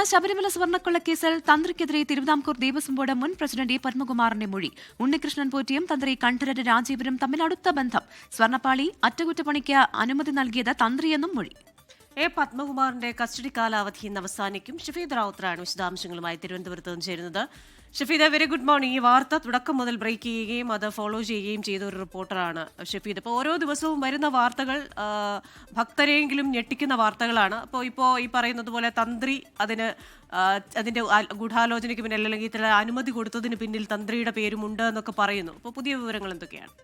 Sabarimala സ്വർണ്ണക്കൊള്ളക്കേസിൽ തന്ത്രിക്കെതിരെ Thiruvithamkoor Devaswom board മുൻ president A പത്മകുമാറിന്റെ മൊഴി. ഉണ്ണികൃഷ്ണൻ പോറ്റിയും തന്ത്രി കണ്ഠരര് രാജീവരും തമ്മിൽ അടുത്ത ബന്ധം. സ്വർണ്ണപ്പാളി അറ്റകുറ്റപ്പണിക്ക് അനുമതി നൽകിയത് തന്ത്രിയെന്നും മൊഴി. എ പത്മകുമാറിന്റെ കസ്റ്റഡി കാലാവധി ഇന്ന് അവസാനിക്കും. ഷഫീദ് റാവുത്തറാണ് വിശദാംശങ്ങളുമായി തിരുവനന്തപുരത്ത് നിന്ന് ചേരുന്നത്. Shafeed, very good morning. ഈ വാർത്ത തുടക്കം മുതൽ ബ്രേക്ക് ചെയ്യുകയും അത് ഫോളോ ചെയ്യുകയും ചെയ്ത ഒരു റിപ്പോർട്ടറാണ് ഷഫീദ്. ഇപ്പോൾ ഓരോ ദിവസവും വരുന്ന വാർത്തകൾ ഭക്തരെങ്കിലും ഞെട്ടിക്കുന്ന വാർത്തകളാണ്. ഇപ്പോൾ ഈ പറയുന്നത് പോലെ തന്ത്രി അതിന്റെ ഗൂഢാലോചനയ്ക്ക് പിന്നിൽ അല്ലെങ്കിൽ ഇത്ര അനുമതി കൊടുത്തതിന് പിന്നിൽ തന്ത്രിയുടെ പേരുമുണ്ട് എന്നൊക്കെ പറയുന്നു. അപ്പോൾ പുതിയ വിവരങ്ങൾ എന്തൊക്കെയാണ്?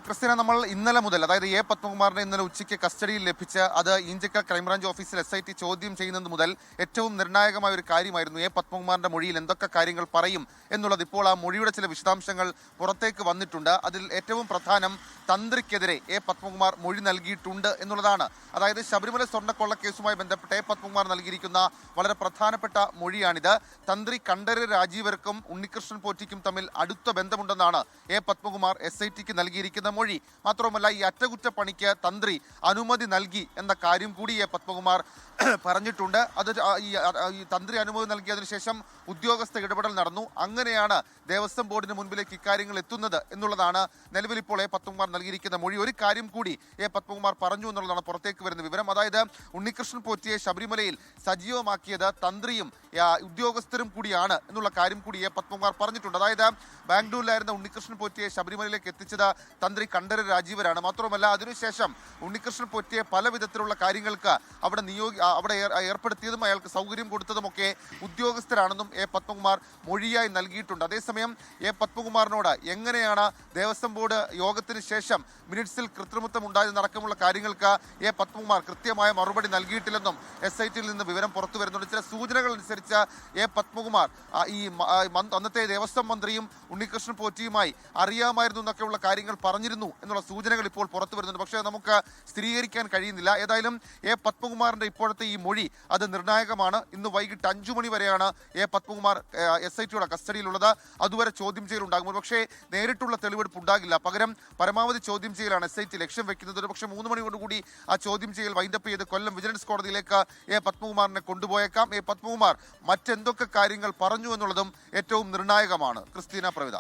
ക്രിസ്ത്യന, നമ്മൾ ഇന്നലെ മുതൽ, അതായത് എ പത്മകുമാറിനെ ഇന്നലെ ഉച്ചയ്ക്ക് കസ്റ്റഡിയിൽ ലഭിച്ച് അത് ഈഞ്ചക്കൽ ക്രൈംബ്രാഞ്ച് ഓഫീസിൽ SIT ചോദ്യം ചെയ്യുന്നത് മുതൽ ഏറ്റവും നിർണായകമായ ഒരു കാര്യമായിരുന്നു എ പത്മകുമാറിന്റെ മൊഴിയിൽ എന്തൊക്കെ കാര്യങ്ങൾ പറയും എന്നുള്ളത്. ഇപ്പോൾ ആ മൊഴിയുടെ ചില വിശദാംശങ്ങൾ പുറത്തേക്ക് വന്നിട്ടുണ്ട്. അതിൽ ഏറ്റവും പ്രധാനം തന്ത്രിക്കെതിരെ എ പത്മകുമാർ മൊഴി നൽകിയിട്ടുണ്ട് എന്നുള്ളതാണ്. അതായത് ശബരിമല സ്വർണ്ണക്കൊള്ളക്കേസുമായി ബന്ധപ്പെട്ട് എ പത്മകുമാർ നൽകിയിരിക്കുന്ന വളരെ പ്രധാനപ്പെട്ട മൊഴിയാണിത്. തന്ത്രി കണ്ഠരര് രാജീവർക്കും ഉണ്ണികൃഷ്ണൻ പോറ്റിക്കും തമ്മിൽ അടുത്ത ബന്ധമുണ്ടെന്നാണ് എ പത്മകുമാർ SITക്ക് നൽകിയിരിക്കുന്നത് മൊഴി. മാത്രവുമല്ല, ഈ അറ്റകുറ്റപ്പണിക്ക് തന്ത്രി അനുമതി നൽകി എന്ന കാര്യം കൂടി എ പത്മകുമാർ പറഞ്ഞിട്ടുണ്ട്. അത് ഈ തന്ത്രി അനുമതി നൽകിയതിനു ശേഷം ഉദ്യോഗസ്ഥ ഇടപെടൽ നടന്നു. അങ്ങനെയാണ് ദേവസ്വം ബോർഡിന് മുൻപിലേക്ക് ഇക്കാര്യങ്ങൾ എത്തുന്നത് എന്നുള്ളതാണ് നിലവിൽ ഇപ്പോൾ എ പത്മകുമാർ നൽകിയിരിക്കുന്ന മൊഴി. ഒരു കാര്യം കൂടി എ പത്മകുമാർ പറഞ്ഞു എന്നുള്ളതാണ് പുറത്തേക്ക് വരുന്ന വിവരം. അതായത് ഉണ്ണികൃഷ്ണൻ പോറ്റിയെ ശബരിമലയിൽ സജീവമാക്കിയത് തന്ത്രിയും ഉദ്യോഗസ്ഥരും കൂടിയാണ് എന്നുള്ള കാര്യം കൂടി എ പത്മകുമാർ പറഞ്ഞിട്ടുണ്ട്. അതായത് ബാംഗ്ലൂരിലായിരുന്ന ഉണ്ണികൃഷ്ണൻ പോറ്റിയെ ശബരിമലയിലേക്ക് എത്തിച്ചത് തന്ത്രി കണ്ഠരര് രാജീവരാണ്. മാത്രമല്ല, അതിനുശേഷം ഉണ്ണികൃഷ്ണൻ പോറ്റിയെ പല വിധത്തിലുള്ള കാര്യങ്ങൾക്ക് അവിടെ ഏർപ്പെടുത്തിയതും അയാൾക്ക് സൗകര്യം കൊടുത്തതുമൊക്കെ ഉദ്യോഗസ്ഥരാണെന്നും എ പത്മകുമാർ മൊഴിയായി നൽകിയിട്ടുണ്ട്. അതേസമയം എ പത്മകുമാറിനോട് എങ്ങനെയാണ് ദേവസ്വം ബോർഡ് യോഗത്തിന് ശേഷം മിനിറ്റ്സിൽ കൃത്രിമത്വം ഉണ്ടായതെന്നടക്കമുള്ള കാര്യങ്ങൾക്ക് എ പത്മകുമാർ കൃത്യമായ മറുപടി നൽകിയിട്ടില്ലെന്നും SITയിൽ നിന്ന് വിവരം പുറത്തു വരുന്നുണ്ട്. ചില സൂചനകൾ അനുസരിച്ച് എ പത്മകുമാർ അന്നത്തെ ദേവസ്വം മന്ത്രിയും ഉണ്ണികൃഷ്ണൻ പോറ്റിയുമായി അറിയാമായിരുന്നു എന്നൊക്കെയുള്ള കാര്യങ്ങൾ പറഞ്ഞിരുന്നു എന്നുള്ള സൂചനകൾ ഇപ്പോൾ പുറത്തു വരുന്നുണ്ട്. പക്ഷേ നമുക്ക് സ്ഥിരീകരിക്കാൻ കഴിയുന്നില്ല. ഏതായാലും എ പത്മകുമാറിന്റെ ഇപ്പോഴത്തെ ഈ മൊഴി അത് നിർണായകമാണ്. ഇന്ന് വൈകിട്ട് 5 മണി വരെയാണ് എ പത്മകുമാർ SITയുടെ കസ്റ്റഡിയിലുള്ളത്. അതുവരെ ചോദ്യം ചെയ്യലുണ്ടാകും. പക്ഷേ നേരിട്ടുള്ള തെളിവെടുപ്പ് ഉണ്ടാകില്ല. പകരം പരമാവധി ചോദ്യം ചെയ്യലാണ് SIT ലക്ഷ്യം വെക്കുന്നത്. പക്ഷേ 3 മണിയോടുകൂടി ആ ചോദ്യം ചെയ്യൽ വൈൻഡപ്പ് ചെയ്ത് കൊല്ലം വിജിലൻസ് കോടതിയിലേക്ക് എ പത്മകുമാറിനെ കൊണ്ടുപോയേക്കാം. എ പത്മകുമാർ മറ്റെന്തൊക്കെ കാര്യങ്ങൾ പറഞ്ഞു എന്നുള്ളതും ഏറ്റവും നിർണായകമാണ്. ക്രിസ്റ്റീന, പ്രവിത.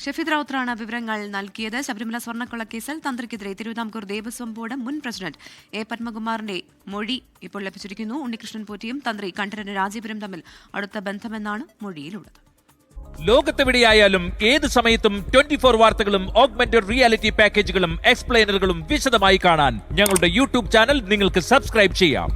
ഷഫീദ് റാവുത്തറാണ് വിവരങ്ങൾ നൽകിയത്. ശബരിമല സ്വർണ്ണക്കൊള്ളക്കേസിൽ തന്ത്രിക്കെതിരെ തിരുവിതാംകൂർ ദേവസ്വം ബോർഡ് മുൻ പ്രസിഡന്റ് എ പത്മകുമാറിന്റെ മൊഴി ഇപ്പോൾ ലഭിച്ചിരിക്കുന്നു. ഉണ്ണികൃഷ്ണൻ പോറ്റിയും തന്ത്രി കണ്ഠരര് രാജീവരും തമ്മിൽ അടുത്ത ബന്ധമെന്നാണ് മൊഴിയിലുള്ളത്. ലോകത്തെവിടെയായാലും ഏത് സമയത്തും 24 വാർത്തകളും ഓഗ്മെന്റഡ് റിയാലിറ്റി പാക്കേജുകളും എക്സ്പ്ലെയിനറുകളും വിശദമായി കാണാൻ ഞങ്ങളുടെ YouTube ചാനൽ നിങ്ങൾക്ക് സബ്സ്ക്രൈബ് ചെയ്യാം.